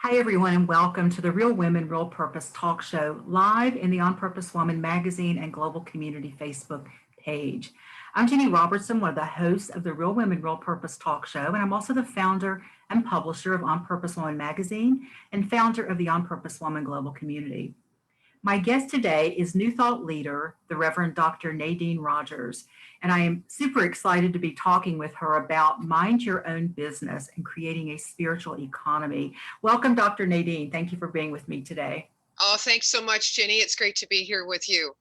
Hi, everyone, and welcome to the Real Women, Real Purpose talk show live in the On Purpose Woman magazine and global community Facebook page. I'm Ginny Robertson, one of the hosts of the Real Women, Real Purpose talk show, and I'm also the founder and publisher of On Purpose Woman magazine and founder of the On Purpose Woman global community. My guest today is New Thought leader, the Reverend Dr. Nadene Rogers, and I am super excited to be talking with her about mind your own business and creating a spiritual economy. Welcome, Dr. Nadene. Thank you for being with me today. Oh, thanks so much, Ginny. It's great to be here with you.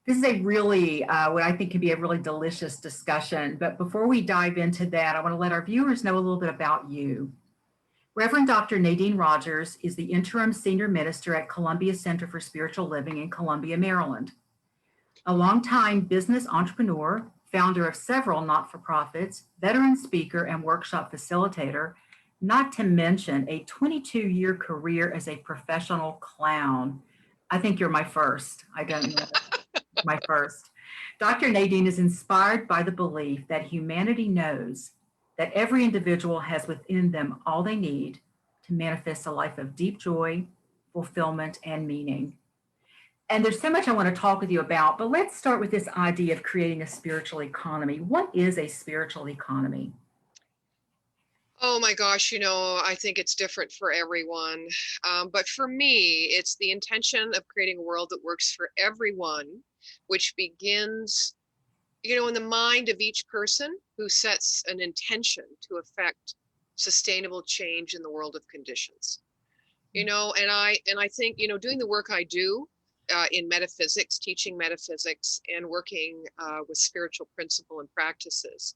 This is a really, what I think can be a really delicious discussion. But before we dive into that, I want to let our viewers know a little bit about you. Reverend Dr. Nadene Rogers is the interim senior minister at Columbia Center for Spiritual Living in Columbia, Maryland. A longtime business entrepreneur, founder of several not-for-profits, veteran speaker, and workshop facilitator, not to mention a 22-year career as a professional clown. I think you're my first. I don't know. My first. Dr. Nadene is inspired by the belief that humanity knows that every individual has within them all they need to manifest a life of deep joy, fulfillment, and meaning. And there's so much I want to talk with you about, but let's start with this idea of creating a spiritual economy. What is a spiritual economy? Oh my gosh, I think it's different for everyone. But for me, it's the intention of creating a world that works for everyone, which begins, in the mind of each person who sets an intention to affect sustainable change in the world of conditions. And I think, doing the work I do in metaphysics, teaching metaphysics and working with spiritual principle and practices,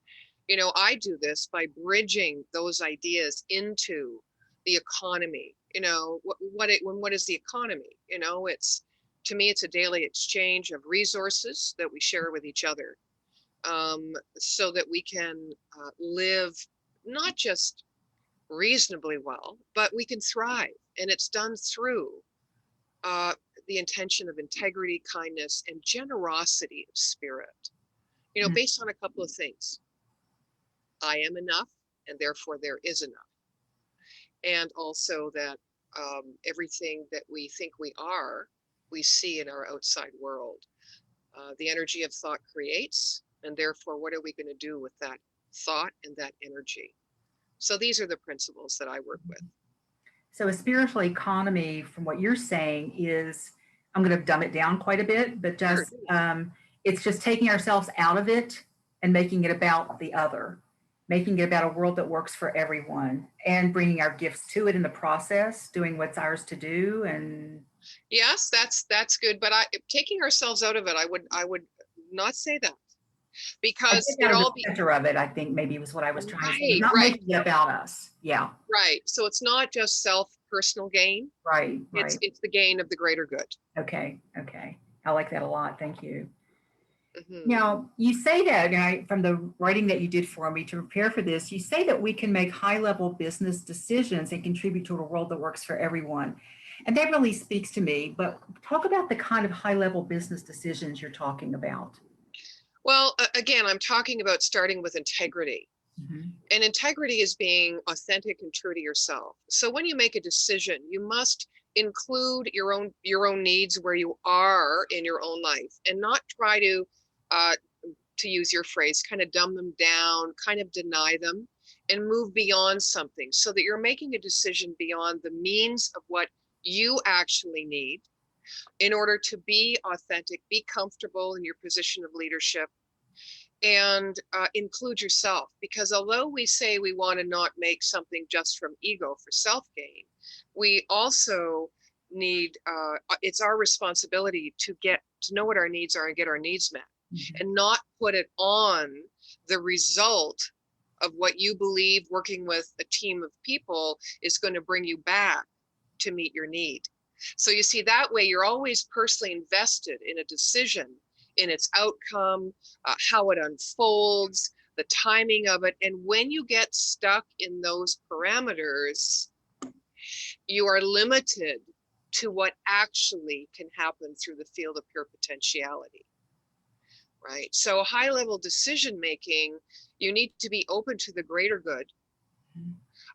I do this by bridging those ideas into the economy. What is the economy? To me, it's a daily exchange of resources that we share with each other, so that we can live not just reasonably well, but we can thrive. And it's done through the intention of integrity, kindness, and generosity of spirit, based on a couple of things. I am enough, and therefore there is enough. And also that everything that we think we are, we see in our outside world. The energy of thought creates, and therefore what are we going to do with that thought and that energy? So these are the principles that I work with. So a spiritual economy, from what you're saying, is, I'm going to dumb it down quite a bit, but just it's just taking ourselves out of it and making it about the other, making it about a world that works for everyone, and bringing our gifts to it in the process, doing what's ours to do. And yes, that's good. But taking ourselves out of it, I would not say that, because it all the center of it, I think maybe was what I was trying to say. Not making it about us. Yeah. Right. So it's not just personal gain. Right. It's the gain of the greater good. Okay. I like that a lot. Thank you. Mm-hmm. Now, you say that, from the writing that you did for me to prepare for this, you say that we can make high-level business decisions and contribute to a world that works for everyone. And that really speaks to me, but talk about the kind of high-level business decisions you're talking about. Well, again, I'm talking about starting with integrity. Mm-hmm. And integrity is being authentic and true to yourself. So when you make a decision, you must include your own needs where you are in your own life, and not try to use your phrase, kind of dumb them down, kind of deny them, and move beyond something, so that you're making a decision beyond the means of what you actually need in order to be authentic, be comfortable in your position of leadership, and include yourself. Because although we say we want to not make something just from ego for self-gain, we also need, it's our responsibility to know what our needs are and get our needs met. Mm-hmm. And not put it on the result of what you believe working with a team of people is going to bring you back to meet your need. So you see, that way you're always personally invested in a decision, in its outcome, how it unfolds, the timing of it. And when you get stuck in those parameters, you are limited to what actually can happen through the field of pure potentiality. Right? So high-level decision-making, you need to be open to the greater good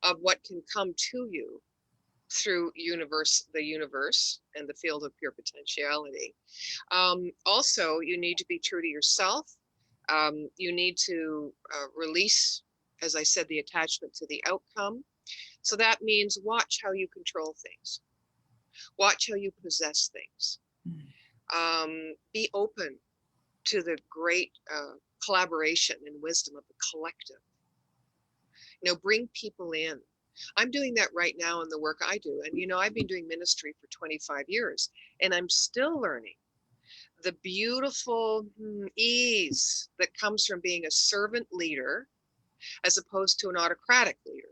of what can come to you, through the universe and the field of pure potentiality. Also, you need to be true to yourself. You need to release, as I said, the attachment to the outcome. So that means watch how you control things. Watch how you possess things. Be open to the great collaboration and wisdom of the collective. Bring people in. I'm doing that right now in the work I do. And, I've been doing ministry for 25 years, and I'm still learning the beautiful ease that comes from being a servant leader as opposed to an autocratic leader.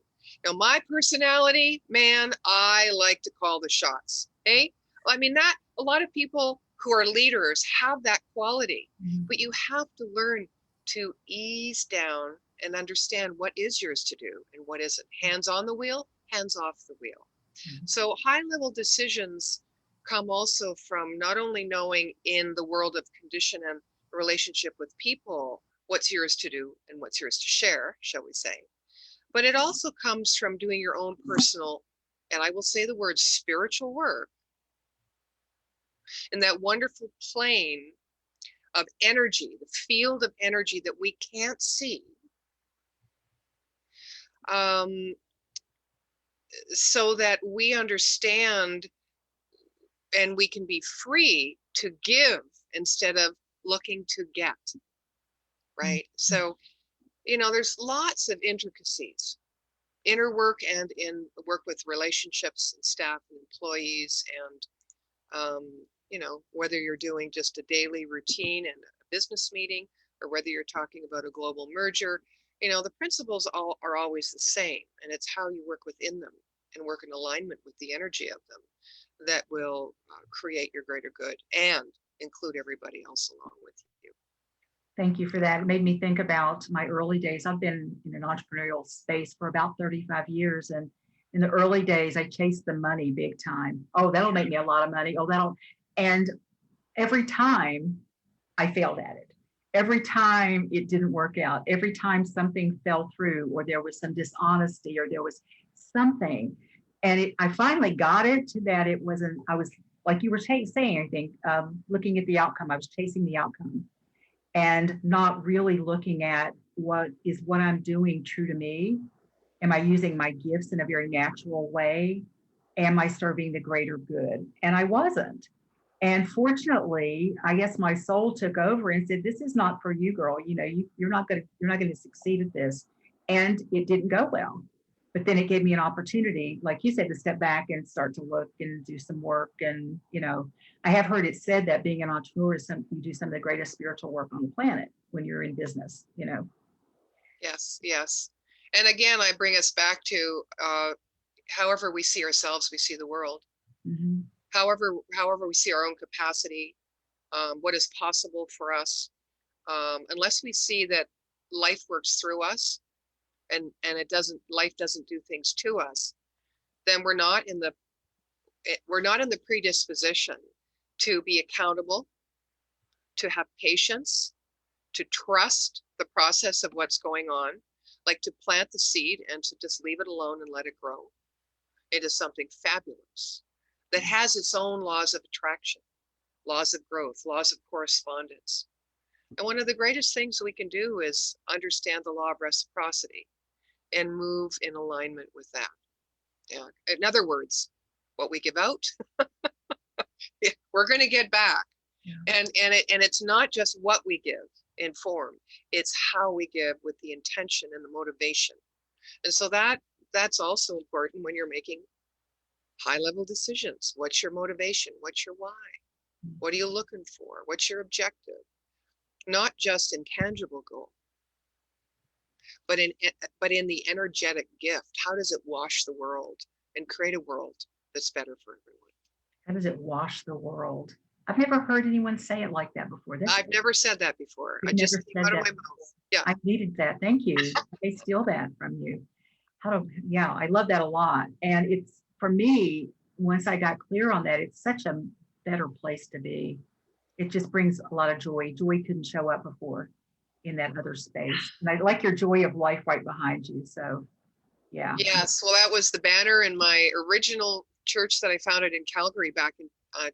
My personality, man, I like to call the shots. Hey, that a lot of people who are leaders have that quality, but you have to learn to ease down and understand what is yours to do and what isn't. Hands on the wheel, hands off the wheel. So high-level decisions come also from not only knowing in the world of condition and relationship with people what's yours to do and what's yours to share, shall we say, but it also comes from doing your own personal, and I will say the word spiritual work, in that wonderful plane of energy, the field of energy that we can't see, so that we understand and we can be free to give instead of looking to get, right? So, there's lots of intricacies, inner work and in work with relationships and staff and employees, and whether you're doing just a daily routine and a business meeting, or whether you're talking about a global merger, the principles are always the same, and it's how you work within them and work in alignment with the energy of them that will create your greater good and include everybody else along with you. Thank you for that. It made me think about my early days. I've been in an entrepreneurial space for about 35 years. And in the early days, I chased the money big time. Oh, that'll make me a lot of money. And every time I failed at it. Every time it didn't work out. Every time something fell through, or there was some dishonesty, or there was something. And I finally got it to that it wasn't, I was, like you were saying, I think, looking at the outcome. I was chasing the outcome and not really looking at what I'm doing true to me. Am I using my gifts in a very natural way? Am I serving the greater good? And I wasn't. And fortunately, I guess my soul took over and said, "This is not for you, girl. You're not going to succeed at this." And it didn't go well. But then it gave me an opportunity, like you said, to step back and start to look and do some work. And I have heard it said that being an entrepreneur is you do some of the greatest spiritual work on the planet when you're in business. Yes, yes. And again, I bring us back to however we see ourselves, we see the world. Mm-hmm. However we see our own capacity, what is possible for us, unless we see that life works through us, and life doesn't do things to us, then we're not in the predisposition to be accountable, to have patience, to trust the process of what's going on, like to plant the seed and to just leave it alone and let it grow into something fabulous that has its own laws of attraction, laws of growth, laws of correspondence. And one of the greatest things we can do is understand the law of reciprocity and move in alignment with that. Yeah. In other words, what we give out, we're going to get back. Yeah. And it's not just what we give in form, it's how we give with the intention and the motivation. And so that's also important when you're making high-level decisions. What's your motivation? What's your why? What are you looking for? What's your objective? Not just in tangible goal, but in the energetic gift. How does it wash the world and create a world that's better for everyone? How does it wash the world? I've never heard anyone say it like that before. I've never said that before. I just came out of my mouth. Yeah. I needed that. Thank you. I may steal that from you. I love that a lot. And it's, for me, once I got clear on that, it's such a better place to be. It just brings a lot of joy. Joy couldn't show up before in that other space. And I like your joy of life right behind you. So Yeah. Yes, well, that was the banner in my original church that I founded in Calgary back in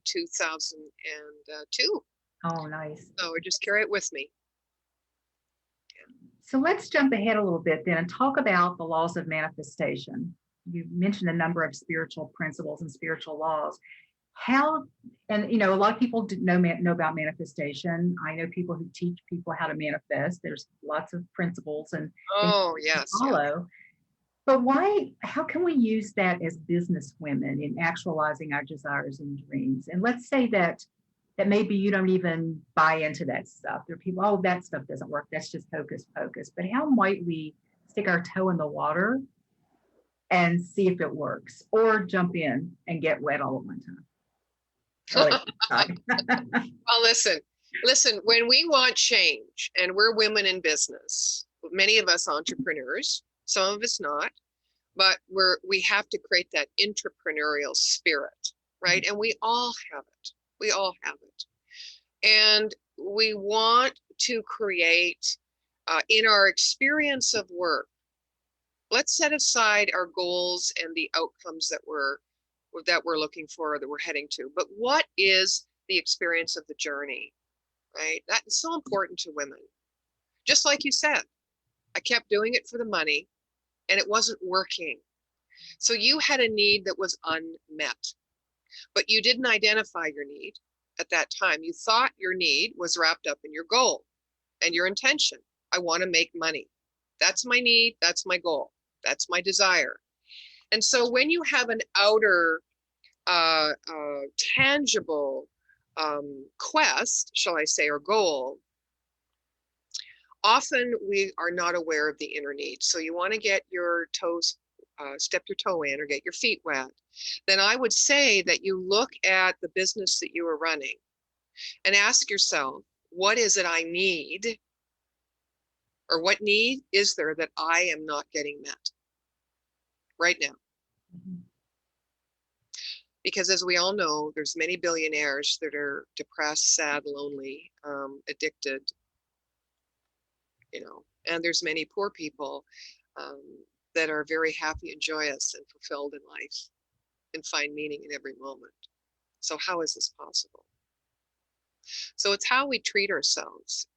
2002. Oh, nice. So I just carry it with me. So let's jump ahead a little bit then and talk about the laws of manifestation. You mentioned a number of spiritual principles and spiritual laws. How, and a lot of people know about manifestation. I know people who teach people how to manifest. There's lots of principles and things Oh, to yes, yeah. follow. But how can we use that as business women in actualizing our desires and dreams? And let's say that maybe you don't even buy into that stuff. There are people, oh, that stuff doesn't work. That's just hocus pocus. But how might we stick our toe in the water and see if it works, or jump in and get wet all at one time? Well, listen, when we want change and we're women in business, many of us entrepreneurs, some of us not, but we have to create that entrepreneurial spirit, right? And we all have it. We all have it. And we want to create, in our experience of work, let's set aside our goals and the outcomes that we're looking for or that we're heading to. But what is the experience of the journey, right? That is so important to women. Just like you said, I kept doing it for the money and it wasn't working. So you had a need that was unmet, but you didn't identify your need at that time. You thought your need was wrapped up in your goal and your intention. I want to make money. That's my need. That's my goal. That's my desire. And so when you have an outer tangible quest, shall I say, or goal, often we are not aware of the inner need. So you want to get your toes, step your toe in or get your feet wet. Then I would say that you look at the business that you are running and ask yourself, what is it I need? Or what need is there that I am not getting met right now? Because as we all know, there's many billionaires that are depressed, sad, lonely, addicted, and there's many poor people um, that are very happy and joyous and fulfilled in life and find meaning in every moment. So how is this possible? So it's how we treat ourselves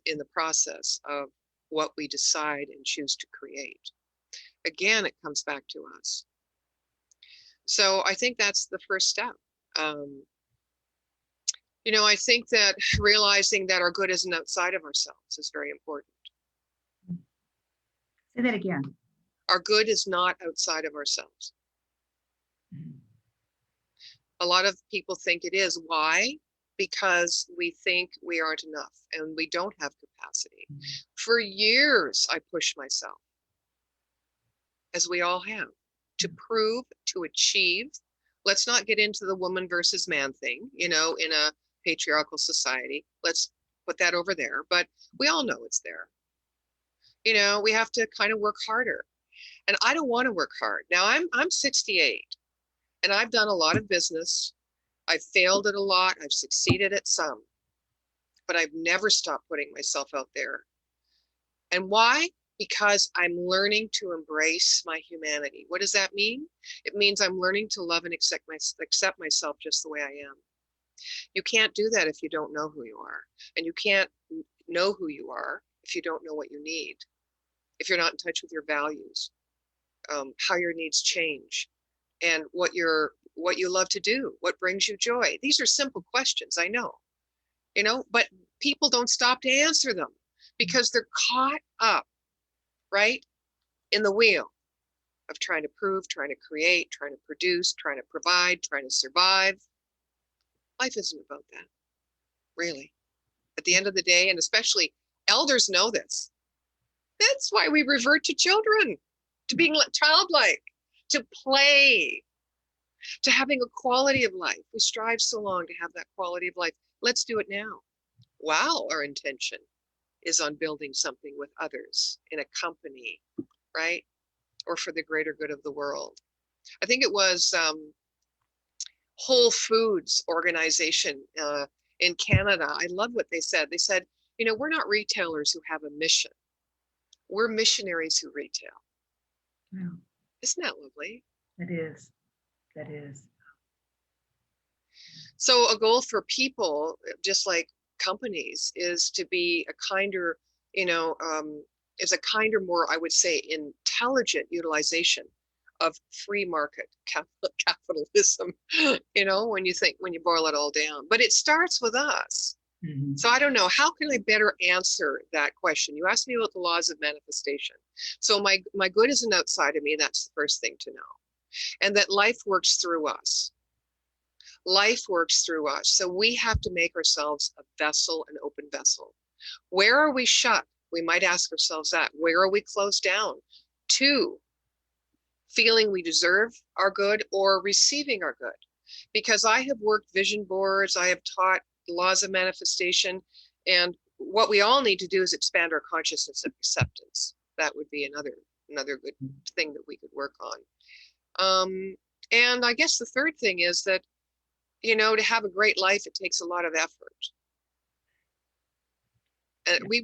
in the process of what we decide and choose to create. Again, it comes back to us. So I think that's the first step. I think that realizing that our good isn't outside of ourselves is very important. Say that again. Our good is not outside of ourselves. A lot of people think it is. Why? Because we think we aren't enough and we don't have capacity. For years, I pushed myself, as we all have, to prove, to achieve. Let's not get into the woman versus man thing, in a patriarchal society. Let's put that over there, but we all know it's there. We have to kind of work harder. And I don't want to work hard. Now I'm 68 and I've done a lot of business. I've failed at a lot. I've succeeded at some, but I've never stopped putting myself out there. And why? Because I'm learning to embrace my humanity. What does that mean? It means I'm learning to love and accept myself just the way I am. You can't do that if you don't know who you are. And you can't know who you are if you don't know what you need. If you're not in touch with your values, how your needs change, and what you love to do, what brings you joy. These are simple questions, I know, but people don't stop to answer them because they're caught up, right, in the wheel of trying to prove, trying to create, trying to produce, trying to provide, trying to survive. Life isn't about that, really. At the end of the day, and especially elders know this. That's why we revert to children, to being childlike, to play, to having a quality of life. We strive so long to have that quality of life. Let's do it now. While our intention is on building something with others in a company, right? Or for the greater good of the world. I think it was Whole Foods organization in Canada. I love what they said. They said, we're not retailers who have a mission. We're missionaries who retail. Yeah, Isn't that lovely? it is. That is. So a goal for people, just like companies, is to be a kinder, you know, is a kinder, more, I would say, intelligent utilization of free market capitalism, when you boil it all down. But it starts with us. Mhm. So I don't know, how can I better answer that question? You asked me about the laws of manifestation. So my good isn't outside of me. That's the first thing to know. And that life works through us. Life works through us. So we have to make ourselves a vessel, an open vessel. Where are we shut? We might ask ourselves that. Where are we closed down? To feeling we deserve our good or receiving our good. Because I have worked vision boards, I have taught laws of manifestation, and what we all need to do is expand our consciousness of acceptance. That would be another good thing that we could work on. And I guess the third thing is that, to have a great life, it takes a lot of effort. Yeah. We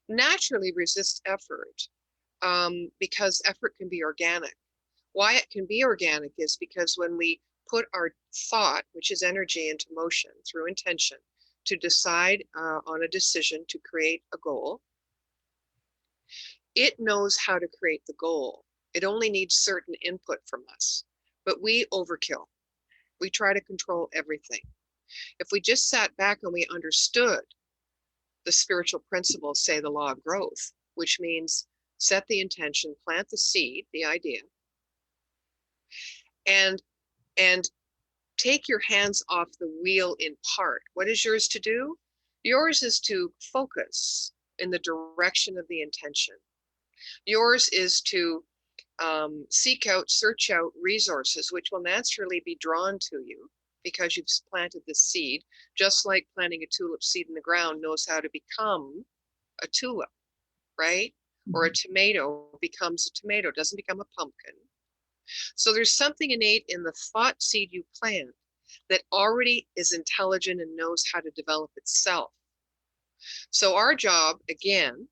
naturally resist effort, because effort can be organic. Why it can be organic is because when we put our thought, which is energy, into motion through intention to decide on a decision to create a goal, it knows how to create the goal. It only needs certain input from us, but we overkill. We try to control everything. If we just sat back and we understood the spiritual principles, say the law of growth, which means set the intention, plant the seed, the idea, and and take your hands off the wheel in part. What is yours to do? Yours is to focus in the direction of the intention. Yours is to search out resources which will naturally be drawn to you because you've planted the seed, just like planting a tulip seed in the ground knows how to become a tulip, right? Or a tomato becomes a tomato, doesn't become a pumpkin. So there's something innate in the thought seed you plant that already is intelligent and knows how to develop itself. So our job, again,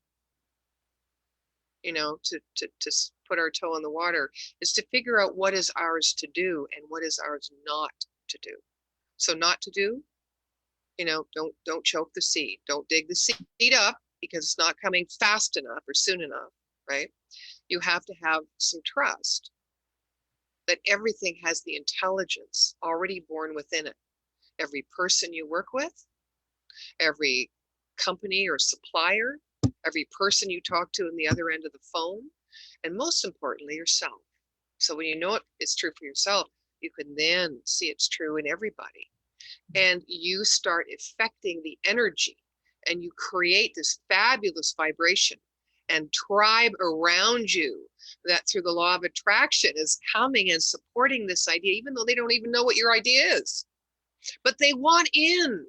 to put our toe in the water, is to figure out what is ours to do and what is ours not to do. So not to do, don't choke the seed. Don't dig the seed up because it's not coming fast enough or soon enough, right? You have to have some trust that everything has the intelligence already born within it. Every person you work with, every company or supplier, every person you talk to in the other end of the phone, and most importantly, yourself. So when you know it's true for yourself, you can then see it's true in everybody. And you start affecting the energy and you create this fabulous vibration and tribe around you that through the law of attraction is coming and supporting this idea, even though they don't even know what your idea is, but they want in,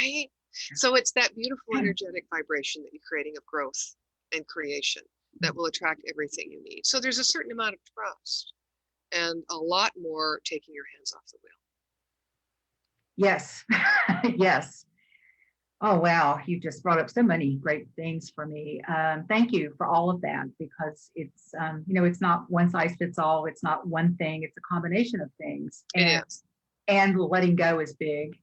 right? So it's that beautiful energetic vibration that you're creating of growth and creation that will attract everything you need. So there's a certain amount of trust and a lot more taking your hands off the wheel. Yes. Yes. Oh, wow. You just brought up so many great things for me. Thank you for all of that, because it's not one size fits all. It's not one thing. It's a combination of things. It is. And letting go is big.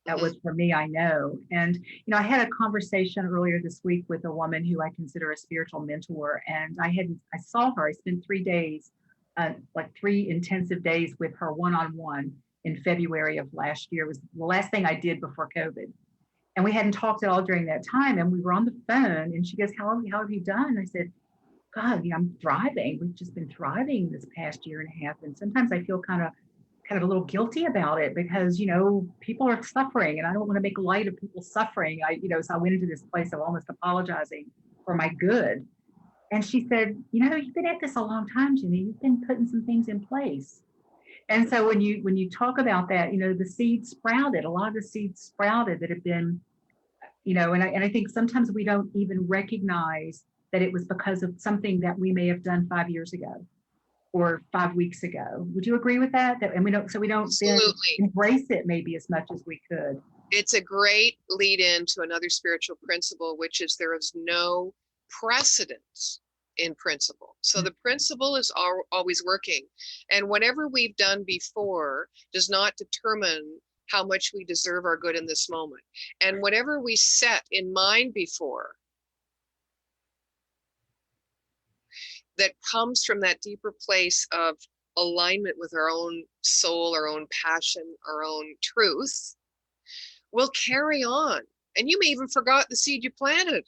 That was for me, I know. And, I had a conversation earlier this week with a woman who I consider a spiritual mentor. And I saw her, I spent 3 days, like 3 intensive days with her one-on-one in February of last year. It was the last thing I did before COVID. And we hadn't talked at all during that time. And we were on the phone and she goes, how have you done? I said, God, I'm thriving. We've just been thriving this past year and a half. And sometimes I feel kind of a little guilty about it because, people are suffering and I don't want to make light of people's suffering. So I went into this place of almost apologizing for my good. And she said, you've been at this a long time, Ginny. You've been putting some things in place. And so when you talk about that, the seeds sprouted, a lot of the seeds sprouted that have been, and I think sometimes we don't even recognize that it was because of something that we may have done 5 years ago or 5 weeks ago. Would you agree with that? And we don't then Absolutely. embrace it maybe as much as we could. It's a great lead in to another spiritual principle, which is there is no precedence in principle. So the principle is always working. And whatever we've done before does not determine how much we deserve our good in this moment. And whatever we set in mind before that comes from that deeper place of alignment with our own soul, our own passion, our own truth, will carry on. And you may even forgot the seed you planted,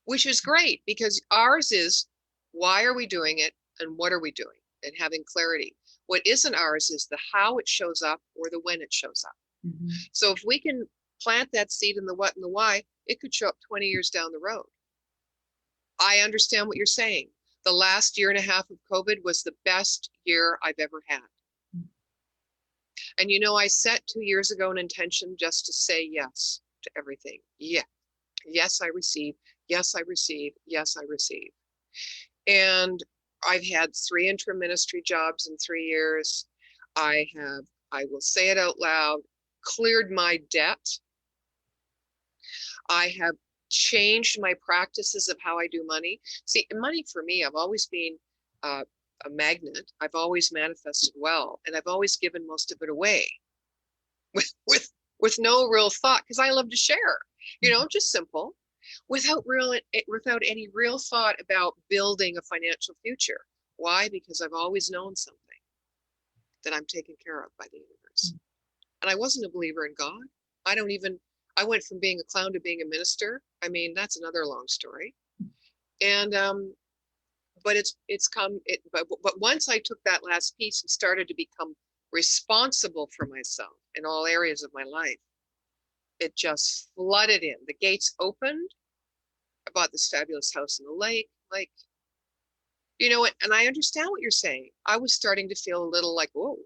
which is great, because ours is, why are we doing it and what are we doing, and having clarity. What isn't ours is the how it shows up or the when it shows up. Mhm. So if we can plant that seed in the what and the why, it could show up 20 years down the road. I understand what you're saying. The last year and a half of COVID was the best year I've ever had. And you know, I set 2 years ago an intention just to say yes to everything. Yeah. Yes, I receive. Yes, I receive. Yes, I receive. And I've had 3 interim ministry jobs in 3 years. I will say it out loud, cleared my debt. I have changed my practices of how I do money. See, money for me, I've always been a magnet. I've always manifested well, and I've always given most of it away with no real thought, because I love to share, you know, just simple, without any real thought about building a financial future. Why? Because I've always known something, that I'm taken care of by the universe. And I wasn't a believer in God. I went from being a clown to being a minister. I mean, that's another long story. And but once I took that last piece and started to become responsible for myself in all areas of my life, it just flooded in. The gates opened. I bought this fabulous house in the lake. Like, you know what? And I understand what you're saying. I was starting to feel a little like, whoa,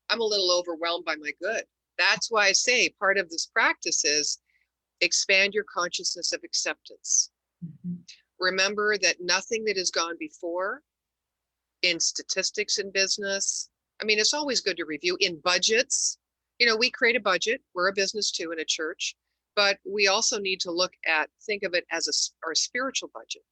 I'm a little overwhelmed by my good. That's why I say part of this practice is expand your consciousness of acceptance. Mhm. Remember that nothing that has gone before, in statistics in business, I mean, it's always good to review. In budgets, you know, we create a budget. We're a business too, in a church, but we also need to think of it as our spiritual budget.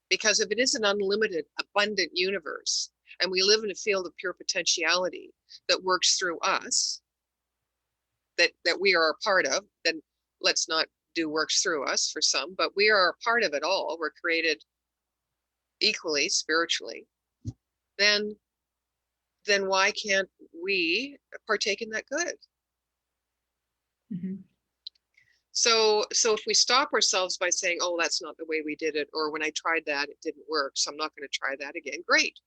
Because if it is an unlimited, abundant universe, and we live in a field of pure potentiality that works through us, that we are a part of, then let's not do works through us for some, but we are a part of it all. We're created equally spiritually. Then why can't we partake in that good? Mhm. So if we stop ourselves by saying, oh, that's not the way we did it, or when I tried that, it didn't work, so I'm not going to try that again. Great.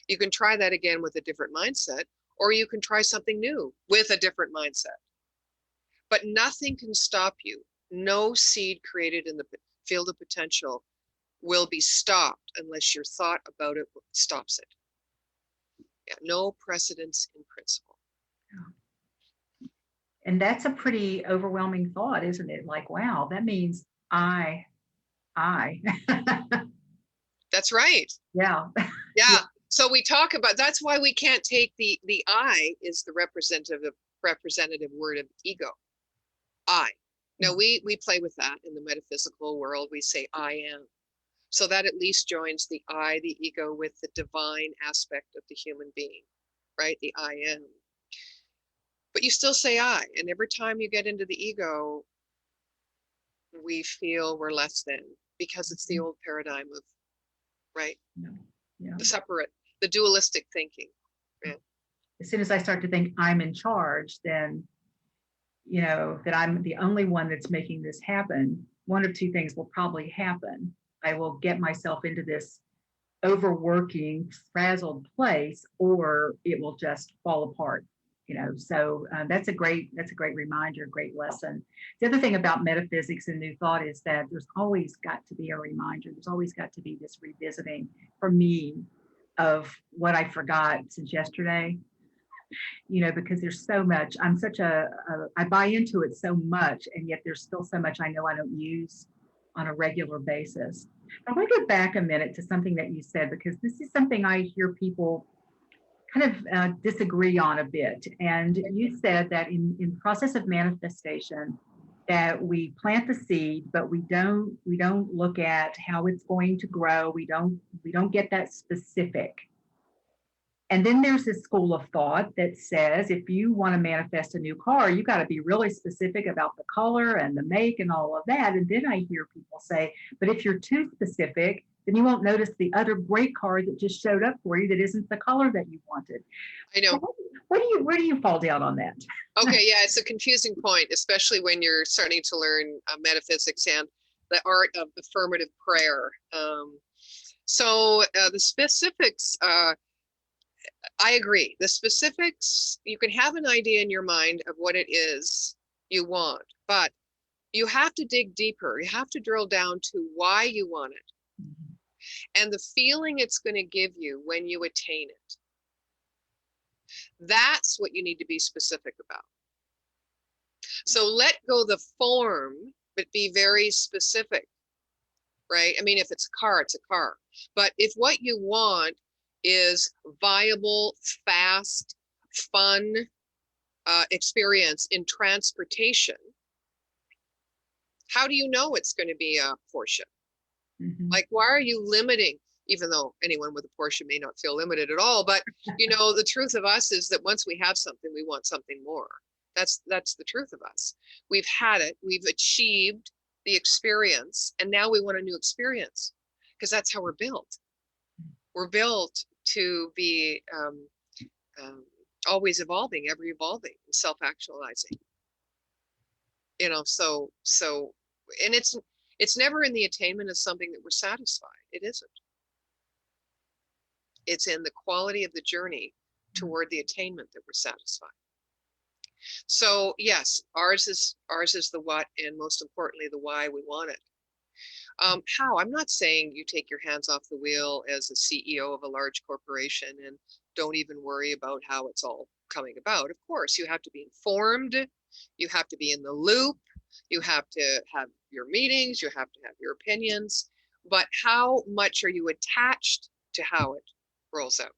You can try that again with a different mindset, or you can try something new with a different mindset. But nothing can stop you. No seed created in the field of potential will be stopped unless your thought about it stops it. Yeah, no precedence in principle. And that's a pretty overwhelming thought, isn't it? Like, wow, that means I. That's right. Yeah. Yeah. So we talk about, that's why we can't take the I is the representative word of ego. I. Now we play with that in the metaphysical world. We say I am. So that at least joins the I, the ego, with the divine aspect of the human being, right? The I am. But you still say I. And every time you get into the ego, we feel we're less than, because it's the old paradigm of, right? Yeah. Yeah. The dualistic thinking. Yeah. As soon as I start to think I'm in charge, then, you know, that I'm the only one that's making this happen, one of two things will probably happen. I will get myself into this overworking, frazzled place, or it will just fall apart. You know, so that's a great reminder, great lesson. The other thing about metaphysics and New Thought is that there's always got to be a reminder. There's always got to be this revisiting for me of what I forgot since yesterday. You know, because there's so much. I buy into it so much, and yet there's still so much I know I don't use on a regular basis. I want to go back a minute to something that you said, because this is something I hear people kind of disagree on a bit. And you said that in the process of manifestation, that we plant the seed, but we don't look at how it's going to grow. We don't get that specific. And then there's this school of thought that says if you want to manifest a new car, you got to be really specific about the color and the make and all of that. And then I hear people say, but if you're too specific, then you won't notice the other great car that just showed up for you that isn't the color that you wanted. I know. Where do you fall down on that? Okay, yeah, it's a confusing point, especially when you're starting to learn metaphysics and the art of affirmative prayer. So the specifics, I agree. The specifics, you can have an idea in your mind of what it is you want, but you have to dig deeper. You have to drill down to why you want it and the feeling it's going to give you when you attain it. That's what you need to be specific about. So let go the form, but be very specific, right? I mean, if it's a car, it's a car. But if what you want is viable, fast, fun experience in transportation, how do you know it's going to be a Porsche? Like, why are you limiting, even though anyone with a Porsche may not feel limited at all, but you know, the truth of us is that once we have something, we want something more. That's the truth of us. We've had it, we've achieved the experience, and now we want a new experience because that's how we're built. We're built to be always evolving, ever evolving, and self-actualizing. You know, so and it's never in the attainment of something that we're satisfied. It isn't. It's in the quality of the journey toward the attainment that we're satisfied. So yes, ours is the what, and most importantly, the why we want it. How? I'm not saying you take your hands off the wheel as a CEO of a large corporation and don't even worry about how it's all coming about. Of course, you have to be informed. You have to be in the loop. You have to have your meetings. You have to have your opinions. But how much are you attached to how it rolls out?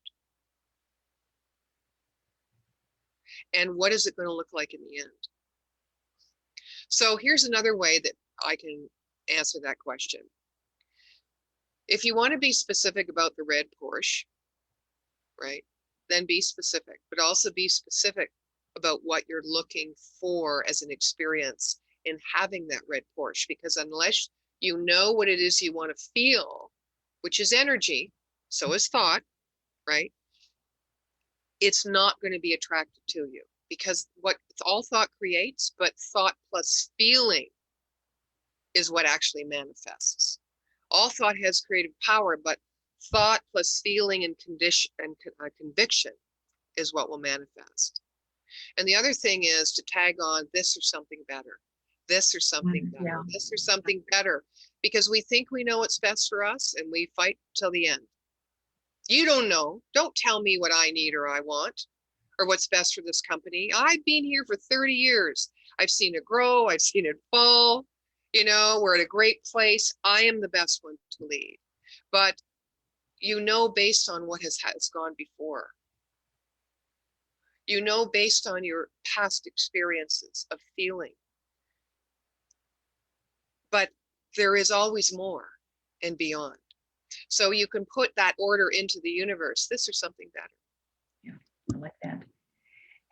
And what is it going to look like in the end? So here's another way that I can answer that question. If you want to be specific about the red Porsche, right, then be specific, but also be specific about what you're looking for as an experience in having that red Porsche, because unless you know what it is you want to feel, which is energy, so is thought, right, it's not going to be attracted to you, because what all thought creates, but thought plus feeling is what actually manifests. All thought has creative power, but thought plus feeling and condition and conviction is what will manifest. And the other thing is to tag on this or something better, this or something better, this or something better, because we think we know what's best for us and we fight till the end. You don't know. Don't tell me what I need or I want or what's best for this company. I've been here for 30 years. I've seen it grow. I've seen it fall. You know, we're at a great place. I am the best one to lead. But you know, based on what has gone before. You know, based on your past experiences of feeling. But there is always more and beyond. So you can put that order into the universe, this or something better. Yeah, I like that.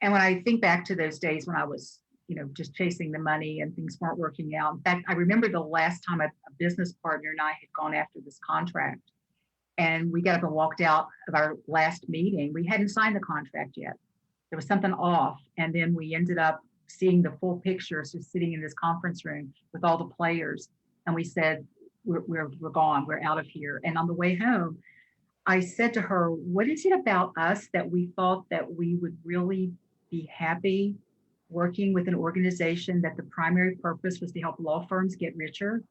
And when I think back to those days when I was, you know, just chasing the money and things weren't working out. In fact, I remember the last time a business partner and I had gone after this contract, and we got up and walked out of our last meeting. We hadn't signed the contract yet. There was something off. And then we ended up seeing the full picture, so sitting in this conference room with all the players. And we said, we're gone, we're out of here. And on the way home, I said to her, what is it about us that we thought that we would really be happy working with an organization that the primary purpose was to help law firms get richer?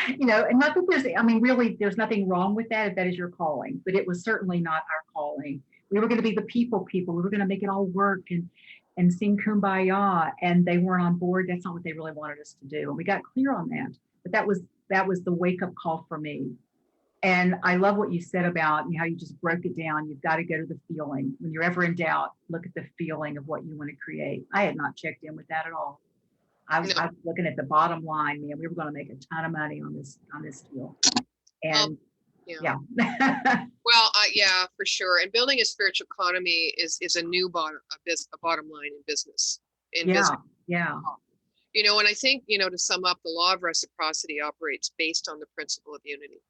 You know, and not that there's, I mean, really, there's nothing wrong with that if that is your calling, but it was certainly not our calling. We were going to be the people. We were going to make it all work and sing Kumbaya, and they weren't on board. That's not what they really wanted us to do. And we got clear on that. But that was the wake-up call for me. And I love what you said about, you know, how you just broke it down. You've got to go to the feeling. When you're ever in doubt, look at the feeling of what you want to create. I had not checked in with that at all. No. I was looking at the bottom line, man, we were going to make a ton of money on this deal. And Yeah. yeah. Well, yeah, for sure. And building a spiritual economy is a new bottom line in business. Yeah. Yeah. You know, and I think, you know, to sum up, the law of reciprocity operates based on the principle of unity.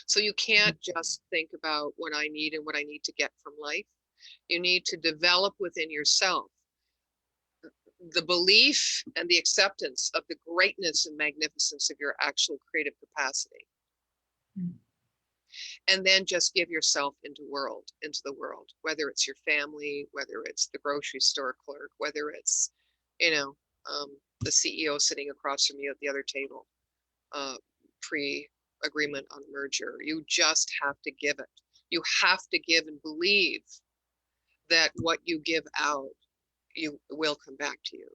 So you can't just think about what I need and what I need to get from life. You need to develop within yourself the belief and the acceptance of the greatness and magnificence of your actual creative capacity. Mm. And then just give yourself into the world, whether it's your family, whether it's the grocery store clerk, whether it's, you know, the CEO sitting across from you at the other table, pre-agreement on merger. You just have to give it. You have to give and believe that what you give out, you will come back to you.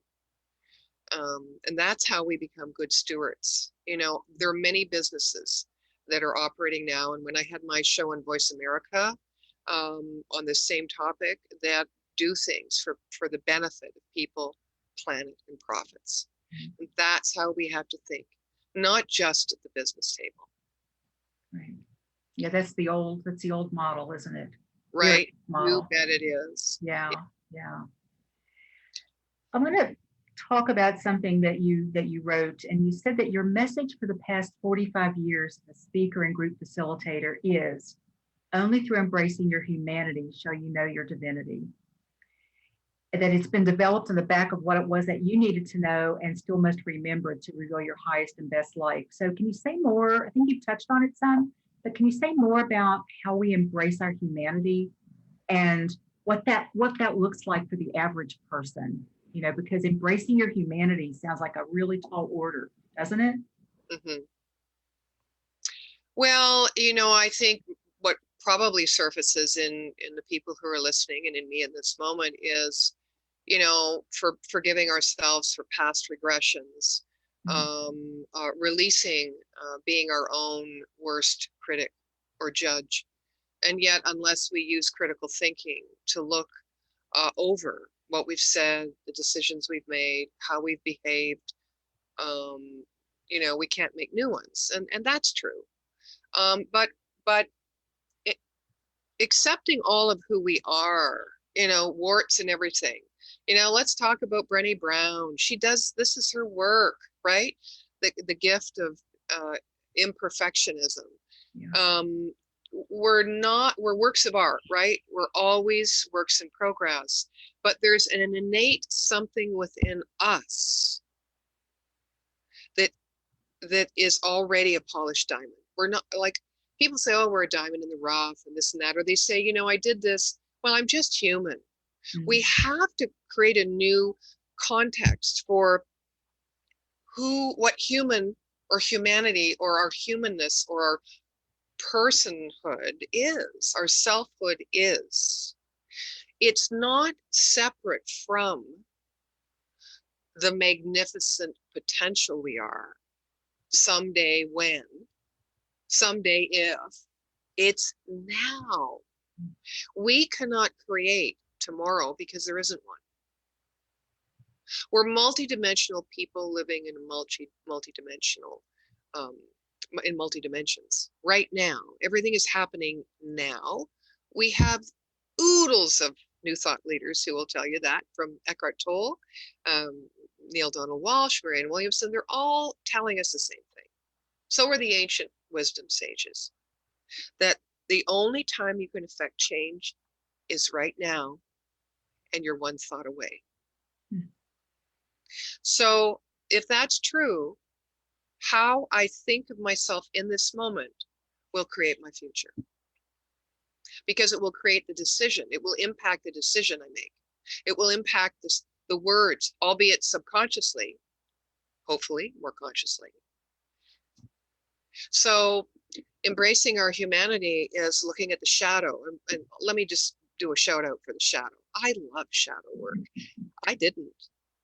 And that's how we become good stewards. You know, there are many businesses that are operating now. And when I had my show on Voice America on this same topic, that do things for the benefit of people, planet, and profits. And that's how we have to think, not just at the business table. Right. Yeah, that's the old model, isn't it? Right. Model. You bet it is. Yeah. Yeah. I'm going to talk about something that you wrote, and you said that your message for the past 45 years as a speaker and group facilitator is only through embracing your humanity shall you know your divinity. And that it's been developed in the back of what it was that you needed to know and still must remember to reveal your highest and best life. So can you say more? I think you've touched on it some, but can you say more about how we embrace our humanity and what that looks like for the average person? You know, because embracing your humanity sounds like a really tall order, doesn't it? Mm-hmm. Well, you know, I think what probably surfaces in the people who are listening and in me in this moment is, you know, for forgiving ourselves for past regressions, releasing being our own worst critic or judge. And yet, unless we use critical thinking to look over what we've said, the decisions we've made, how we've behaved, you know, we can't make new ones. And that's true. But it, accepting all of who we are, you know, warts and everything. You know, let's talk about Brené Brown. This is her work, right? The gift of imperfectionism. Yeah. We're works of art, right? We're always works in progress, but there's an innate something within us that is already a polished diamond. We're not like people say, oh, we're a diamond in the rough and this and that, or they say, you know, I did this. Well, I'm just human. Mm-hmm. We have to create a new context for what human or humanity or our humanness or our personhood is, our selfhood is. It's not separate from the magnificent potential we are someday when, someday if. It's now. We cannot create tomorrow because there isn't one. We're multidimensional people living in multidimensional, in multi-dimensions right now. Everything is happening now. We have oodles of new thought leaders who will tell you that, from Eckhart Tolle, Neil Donald Walsh, Marianne Williamson. They're all telling us the same thing. So are the ancient wisdom sages, that the only time you can affect change is right now, and you're one thought away. So if that's true, how I think of myself in this moment will create my future, because it will create the decision. It will impact the decision I make. It will impact the words, albeit subconsciously, hopefully more consciously. So embracing our humanity is looking at the shadow. And let me just do a shout out for the shadow. I love shadow work. I didn't.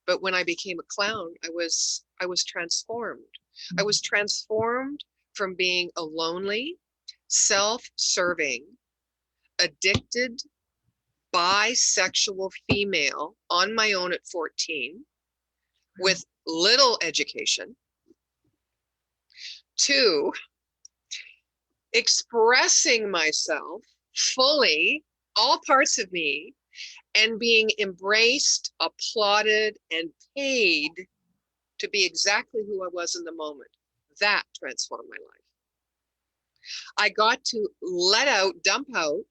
But when I became a clown, I was transformed. I was transformed from being a lonely, self-serving, addicted, bisexual female on my own at 14 with little education. 2, expressing myself fully, all parts of me, and being embraced, applauded, and paid to be exactly who I was in the moment. That transformed my life. I got to let out, dump out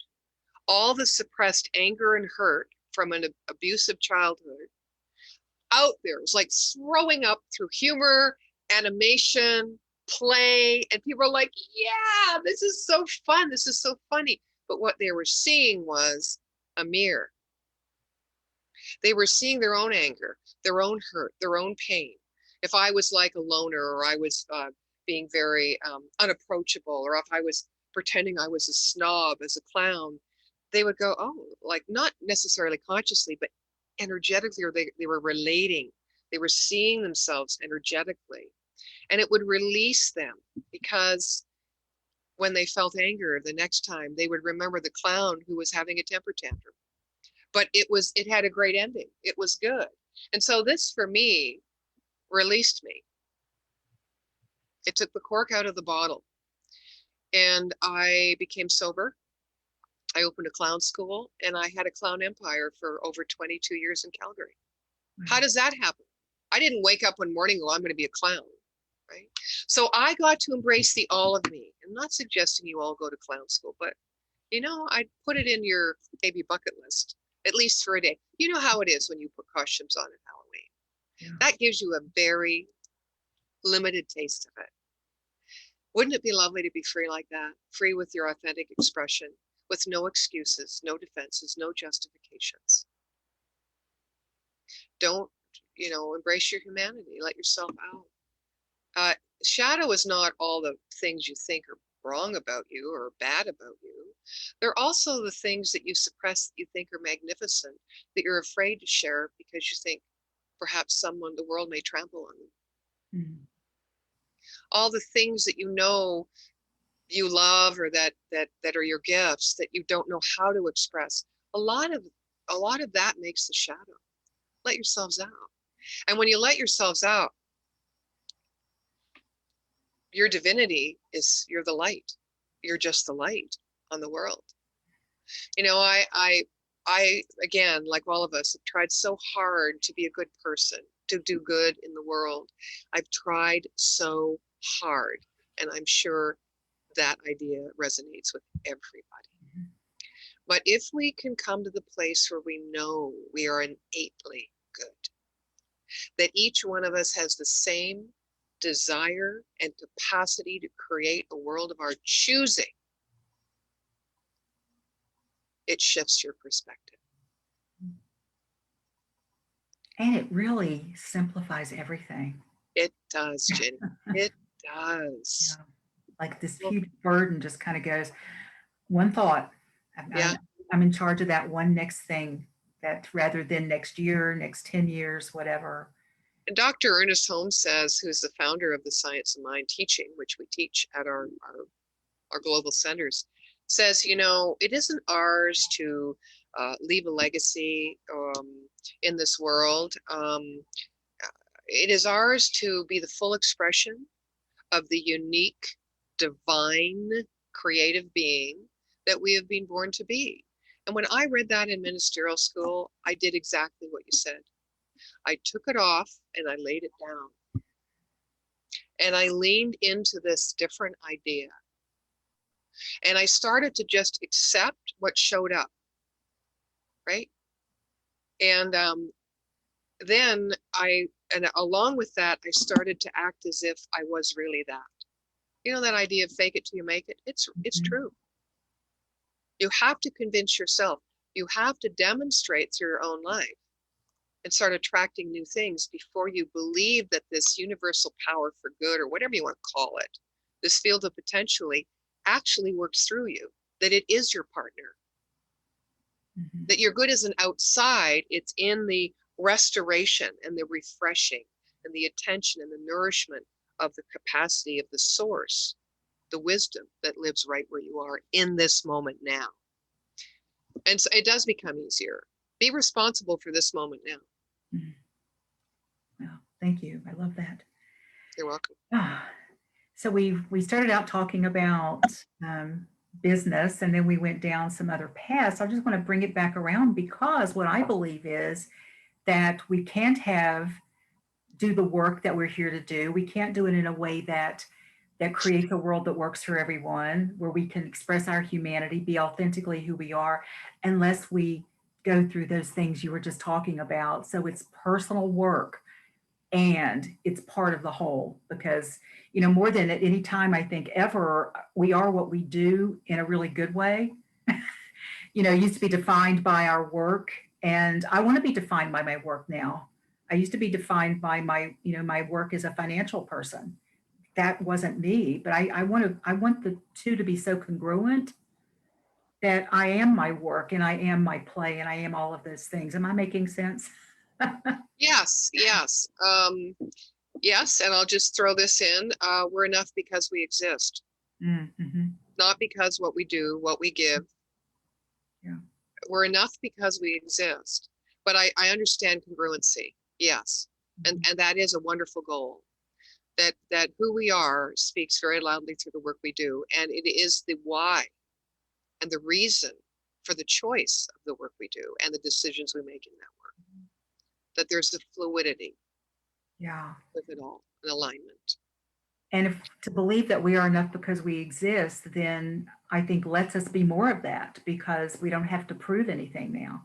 all the suppressed anger and hurt from an abusive childhood out there. It was like throwing up through humor, animation, play, and people are like, yeah, this is so fun. This is so funny. But what they were seeing was a mirror. They were seeing their own anger, their own hurt, their own pain. If I was like a loner, or I was being very unapproachable, or if I was pretending I was a snob as a clown, they would go, oh, like not necessarily consciously, but energetically, or they were relating. They were seeing themselves energetically, and it would release them, because when they felt anger the next time, they would remember the clown who was having a temper tantrum. But it had a great ending. It was good. And so this, for me, released me. It took the cork out of the bottle, and I became sober. I opened a clown school, and I had a clown empire for over 22 years in Calgary. How does that happen? I didn't wake up one morning, oh, I'm going to be a clown, right? So I got to embrace the all of me. I'm not suggesting you all go to clown school, but I'd put it in your maybe bucket list, at least for a day. You know how it is when you put costumes on at Halloween. Yeah. That gives you a very limited taste of it. Wouldn't it be lovely to be free like that? Free with your authentic expression, with no excuses, no defenses, no justifications. Don't, embrace your humanity, let yourself out. Shadow is not all the things you think are wrong about you or bad about you. They're also the things that you suppress that you think are magnificent, that you're afraid to share because you think perhaps the world may trample on them. Mm. All the things that you love, or that are your gifts that you don't know how to express. A lot of that makes the shadow. Let yourselves out. And when you let yourselves out, your divinity you're the light. You're just the light on the world. I again, like all of us, have tried so hard to be a good person, to do good in the world. I've tried so hard, and I'm sure that idea resonates with everybody. Mm-hmm. But if we can come to the place where we know we are innately good, that each one of us has the same desire and capacity to create a world of our choosing, it shifts your perspective. And it really simplifies everything. It does, Ginny. It does. Yeah. Like this huge burden just kind of goes, one thought. Yeah. I'm in charge of that one next thing, that rather than next year, next 10 years, whatever. And Dr. Ernest Holmes says, who's the founder of the Science of Mind teaching, which we teach at our global centers, says, it isn't ours to leave a legacy in this world. It is ours to be the full expression of the unique, divine, creative being that we have been born to be. And when I read that in ministerial school, I did exactly what you said. I took it off and I laid it down. And I leaned into this different idea. And I started to just accept what showed up, right? And then along with that, I started to act as if I was really that. That idea of fake it till you make it, it's true. You have to convince yourself. You have to demonstrate through your own life and start attracting new things before you believe that this universal power for good, or whatever you want to call it, this field of potentially actually works through you, that it is your partner. Mm-hmm. That your good isn't outside, it's in the restoration and the refreshing and the attention and the nourishment of the capacity of the source, the wisdom that lives right where you are in this moment now. And so it does become easier. Be responsible for this moment now. Mm-hmm. Yeah. Thank you. I love that. You're welcome. Ah, so we started out talking about business, and then we went down some other paths. I just want to bring it back around, because what I believe is that we can't do the work that we're here to do. We can't do it in a way that creates a world that works for everyone, where we can express our humanity, be authentically who we are, unless we go through those things you were just talking about. So it's personal work, and it's part of the whole, because, more than at any time, I think, ever, we are what we do in a really good way. It used to be defined by our work, and I want to be defined by my work now. I used to be defined by my work as a financial person. That wasn't me, but I want the two to be so congruent, that I am my work and I am my play and I am all of those things. Am I making sense? Yes, yes. Yes, and I'll just throw this in. We're enough because we exist, Mm-hmm. not because what we do, what we give. Yeah. We're enough because we exist. But I understand congruency. Yes. And that is a wonderful goal. That who we are speaks very loudly through the work we do. And it is the why and the reason for the choice of the work we do and the decisions we make in that work. That there's a fluidity Yeah. with it all, an alignment. And if to believe that we are enough because we exist, then I think lets us be more of that, because we don't have to prove anything now.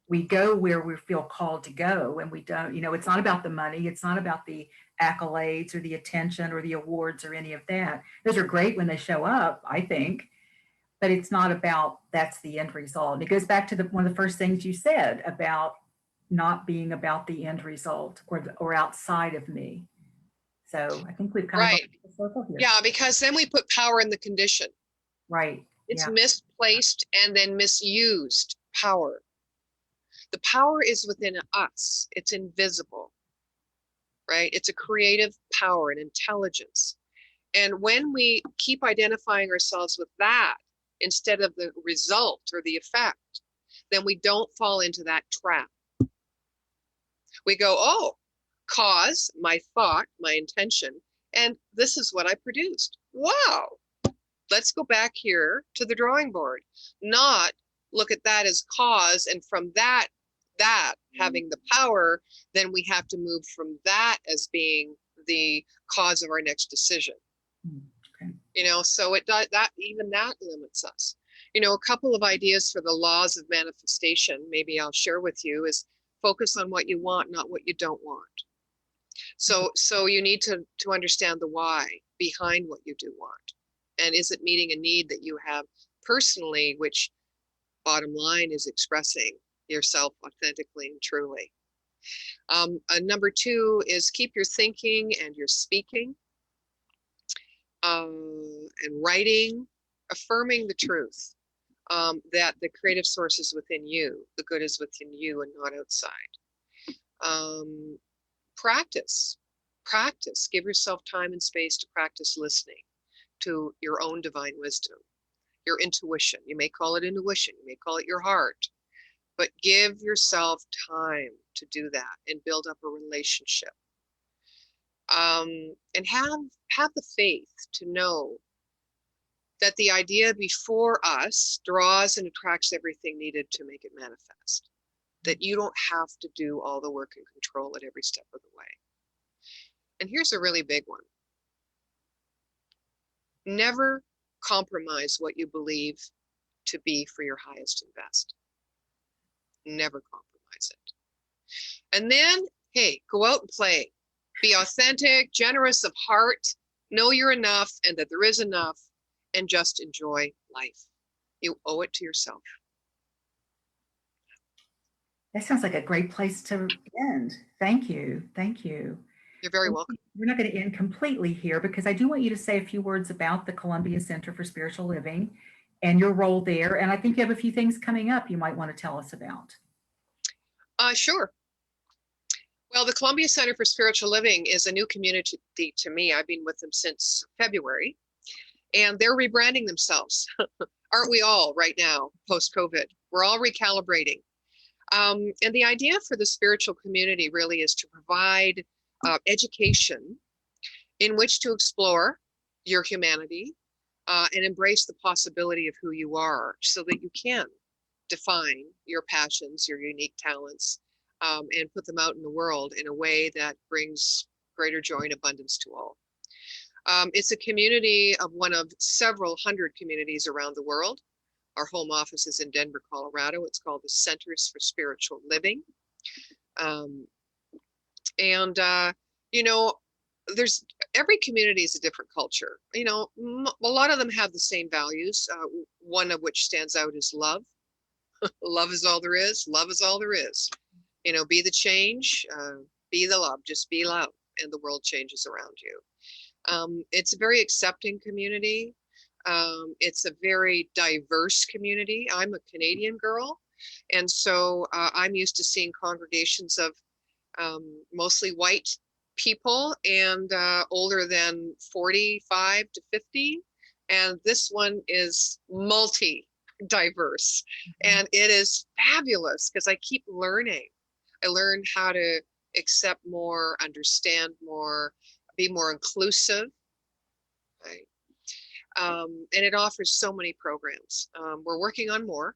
We go where we feel called to go, and we don't, it's not about the money. It's not about the accolades or the attention or the awards or any of that. Those are great when they show up, I think, but it's not about that's the end result. And it goes back to one of the first things you said about not being about the end result, or outside of me. So I think we've kind of gone Right. full circle here. Yeah, because then we put power in the condition. Right. It's Yeah. misplaced and then misused power. The power is within us. It's invisible, right? It's a creative power, an intelligence. And when we keep identifying ourselves with that instead of the result or the effect, then we don't fall into that trap. We go, oh, cause, my thought, my intention, and this is what I produced. Wow. Let's go back here to the drawing board, not look at that as cause. And from that having the power, then we have to move from that as being the cause of our next decision. Okay. So it does that, even that limits us. A couple of ideas for the laws of manifestation, maybe I'll share with you, is focus on what you want, not what you don't want. So you need to understand the why behind what you do want. And is it meeting a need that you have personally, which bottom line is expressing yourself authentically and truly. Number two is keep your thinking and your speaking and writing, affirming the truth, that the creative source is within you, the good is within you and not outside. Practice, give yourself time and space to practice listening to your own divine wisdom, your intuition. You may call it intuition, you may call it your heart, but give yourself time to do that and build up a relationship. And have the faith to know that the idea before us draws and attracts everything needed to make it manifest. That you don't have to do all the work and control at every step of the way. And here's a really big one. Never compromise what you believe to be for your highest and best. Never compromise it. And then, hey, go out and play. Be authentic, generous of heart, know you're enough and that there is enough, and just enjoy life. You owe it to yourself. That sounds like a great place to end. Thank you. Thank you. You're very welcome. We're not going to end completely here, because I do want you to say a few words about the Columbia Center for Spiritual Living and your role there. And I think you have a few things coming up you might want to tell us about. Sure. Well, the Columbia Center for Spiritual Living is a new community to me. I've been with them since February, and they're rebranding themselves. Aren't we all right now, post-COVID? We're all recalibrating. And the idea for the spiritual community really is to provide education in which to explore your humanity and embrace the possibility of who you are so that you can define your passions, your unique talents, and put them out in the world in a way that brings greater joy and abundance to all. It's a community of one of several hundred communities around the world. Our home office is in Denver, Colorado. It's called the Centers for Spiritual Living. And you know, there's every community is a different culture. You know, a lot of them have the same values. One of which stands out is love. Love is all there is. Love is all there is. You know, be the change, be the love, just be love, and the world changes around you. It's a very accepting community. It's a very diverse community. I'm a Canadian girl, and so I'm used to seeing congregations of mostly white people and older than 45 to 50. And this one is multi-diverse. And it is fabulous because I keep learning. I learn how to accept more, understand more, be more inclusive. Right? And it offers so many programs. We're working on more.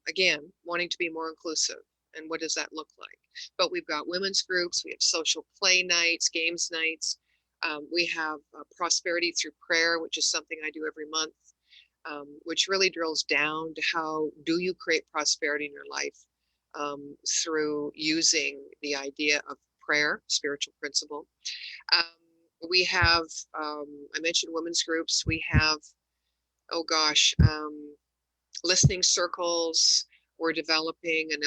Again, wanting to be more inclusive. And what does that look like? But we've got women's groups, we have social play nights, games nights. We have prosperity through prayer, which is something I do every month, which really drills down to how do you create prosperity in your life through using the idea of prayer, spiritual principle. We have, I mentioned women's groups. We have, oh gosh, listening circles. We're developing an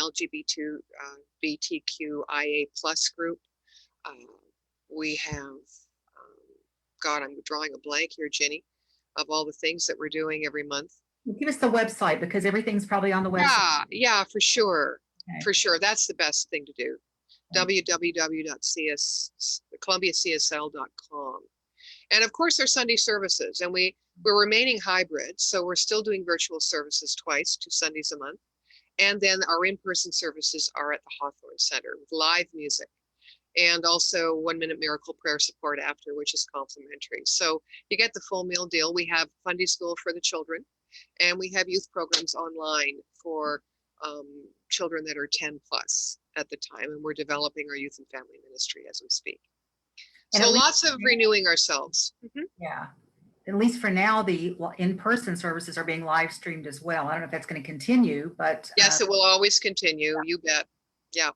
LGBTQIA plus group. We have, God, I'm drawing a blank here, Ginny, of all the things that we're doing every month. Give us the website because everything's probably on the website. Yeah, for sure. Okay. For sure. That's the best thing to do. Okay. www.columbiacsl.com. And of course, our Sunday services. And we're remaining hybrid. So we're still doing virtual services twice, 2 Sundays a month. And then our in-person services are at the Hawthorne Center with live music and also 1 minute miracle prayer support after, which is complimentary. So you get the full meal deal. We have Sunday school for the children, and we have youth programs online for children that are 10 plus at the time. And we're developing our youth and family ministry as we speak. So lots of renewing ourselves. Mm-hmm. Yeah. At least for now, the in-person services are being live streamed as well. I don't know if that's going to continue, but yes, it will always continue. Yeah. You bet. Yeah.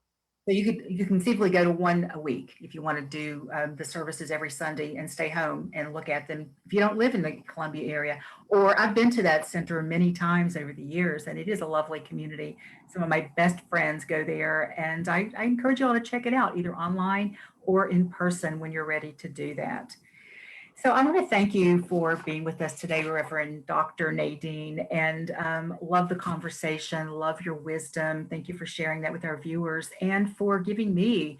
So you can conceivably go to one a week if you want to do the services every Sunday and stay home and look at them if you don't live in the Columbia area. Or I've been to that center many times over the years, and it is a lovely community. Some of my best friends go there, and I encourage you all to check it out either online or in person when you're ready to do that. So I want to thank you for being with us today, Reverend Dr. Nadene, and love the conversation, love your wisdom. Thank you for sharing that with our viewers and for giving me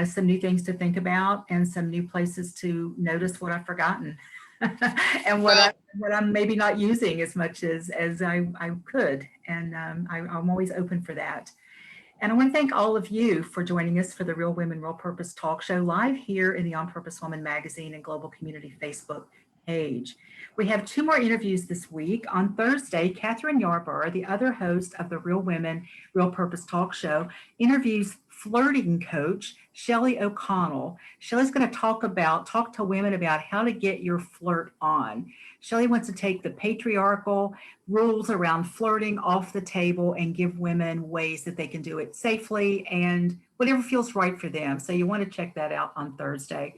some new things to think about and some new places to notice what I've forgotten and what I'm maybe not using as much as I could. And I'm always open for that. And I want to thank all of you for joining us for the Real Women, Real Purpose talk show live here in the On Purpose Woman magazine and Global Community Facebook page. We have 2 more interviews this week. On Thursday, Catherine Yarborough, the other host of the Real Women, Real Purpose talk show, interviews flirting coach Shelly O'Connell. Shelly's going to talk to women about how to get your flirt on. Shelly wants to take the patriarchal rules around flirting off the table and give women ways that they can do it safely and whatever feels right for them. So you want to check that out on Thursday.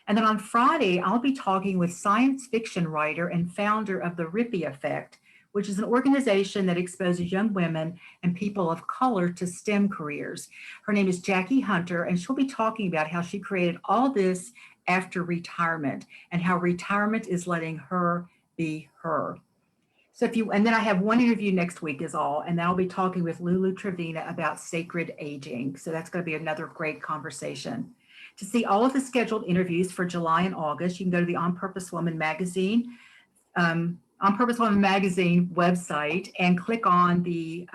And then on Friday, I'll be talking with science fiction writer and founder of the Rippy Effect, which is an organization that exposes young women and people of color to STEM careers. Her name is Jackie Hunter, and she'll be talking about how she created all this after retirement and how retirement is letting her be her. So and then I have 1 interview next week is all, and then I'll be talking with Lulu Trevina about sacred aging. So that's going to be another great conversation. To see all of the scheduled interviews for July and August, you can go to the On Purpose Woman magazine, On Purpose Woman magazine website and click on the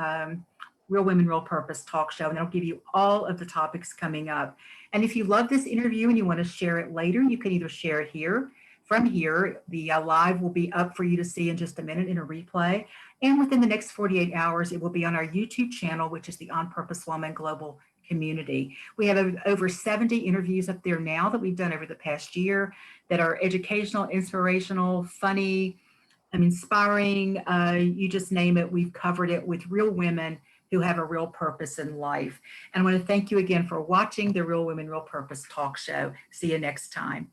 Real Women, Real Purpose talk show, and that'll give you all of the topics coming up. And if you love this interview and you want to share it later, you can either share it here. From here, the live will be up for you to see in just a minute in a replay. And within the next 48 hours, it will be on our YouTube channel, which is the On Purpose Woman Global Community. We have over 70 interviews up there now that we've done over the past year that are educational, inspirational, funny, inspiring, you just name it. We've covered it with real women who have a real purpose in life. And I want to thank you again for watching the Real Women, Real Purpose talk show. See you next time.